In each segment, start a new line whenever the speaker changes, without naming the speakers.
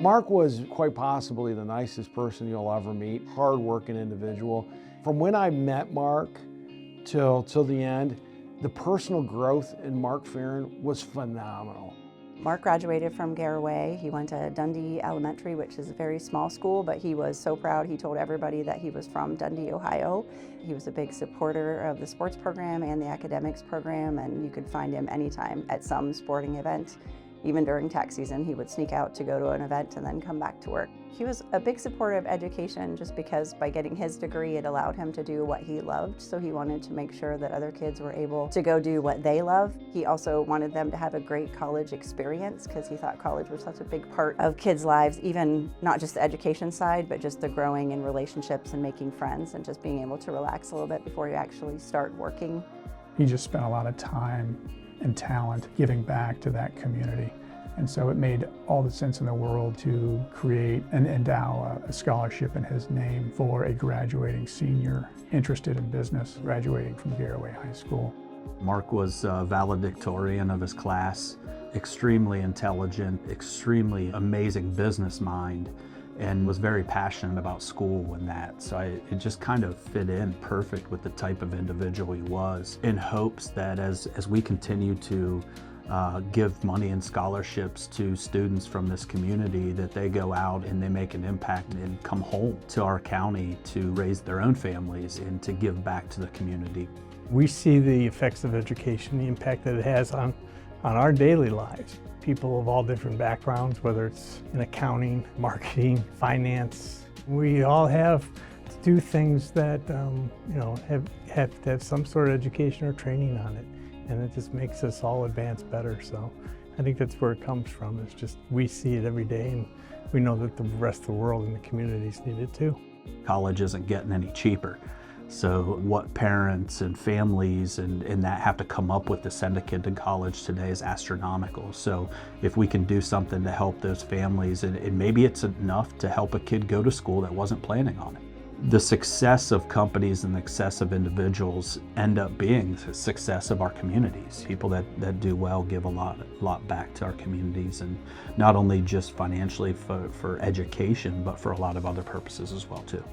Mark was quite possibly the nicest person you'll ever meet, hard-working individual. From when I met Mark till the end, the personal growth in Mark Fearon was phenomenal.
Mark graduated from Garaway. He went to Dundee Elementary, which is a very small school, but he was so proud. He told everybody that he was from Dundee, Ohio. He was a big supporter of the sports program and the academics program, and you could find him anytime at some sporting event. Even during tax season, he would sneak out to go to an event and then come back to work. He was a big supporter of education just because by getting his degree, it allowed him to do what he loved. So he wanted to make sure that other kids were able to go do what they love. He also wanted them to have a great college experience because he thought college was such a big part of kids' lives, even not just the education side, but just the growing in relationships and making friends and just being able to relax a little bit before you actually start working.
He just spent a lot of time and talent giving back to that community. And so it made all the sense in the world to create and endow a scholarship in his name for a graduating senior interested in business, graduating from Garaway High School.
Mark was valedictorian of his class, extremely intelligent, extremely amazing business mind, and was very passionate about school and that. So it just kind of fit in perfect with the type of individual he was, in hopes that as we continue to give money and scholarships to students from this community, that they go out and they make an impact and come home to our county to raise their own families and to give back to the community.
We see the effects of education, the impact that it has on our daily lives. People of all different backgrounds, whether it's in accounting, marketing, finance. We all have to do things that have to have some sort of education or training on it. And it just makes us all advance better. So I think that's where it comes from. It's just we see it every day, and we know that the rest of the world and the communities need it too.
College isn't getting any cheaper. So what parents and families and that have to come up with to send a kid to college today is astronomical. So if we can do something to help those families, and maybe it's enough to help a kid go to school that wasn't planning on it. The success of companies and the success of individuals end up being the success of our communities. People that do well give a lot back to our communities, and not only just financially for education, but for a lot of other purposes as well too.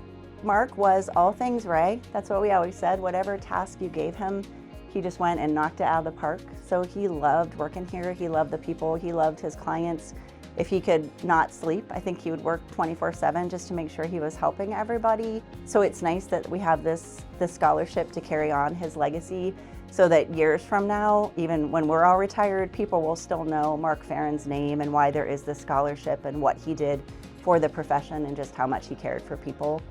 Mark was all things Ray. That's what we always said. Whatever task you gave him, he just went and knocked it out of the park. So he loved working here. He loved the people. He loved his clients. If he could not sleep, I think he would work 24/7 just to make sure he was helping everybody. So it's nice that we have this scholarship to carry on his legacy, so that years from now, even when we're all retired, people will still know Mark Fearon's name and why there is this scholarship and what he did for the profession and just how much he cared for people.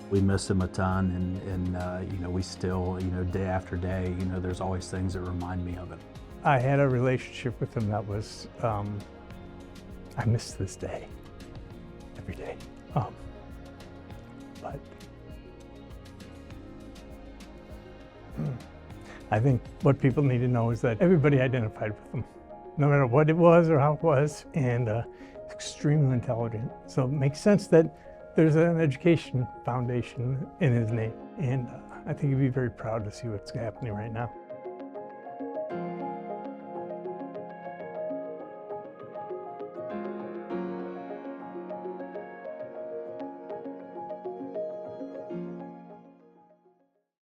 We miss him a ton, and we still, day after day, there's always things that remind me of him.
I had a relationship with him that was, I miss this day, every day. But I think what people need to know is that everybody identified with him, no matter what it was or how it was, and extremely intelligent. So it makes sense that there's an education foundation in his name, and I think he'd be very proud to see what's happening right now.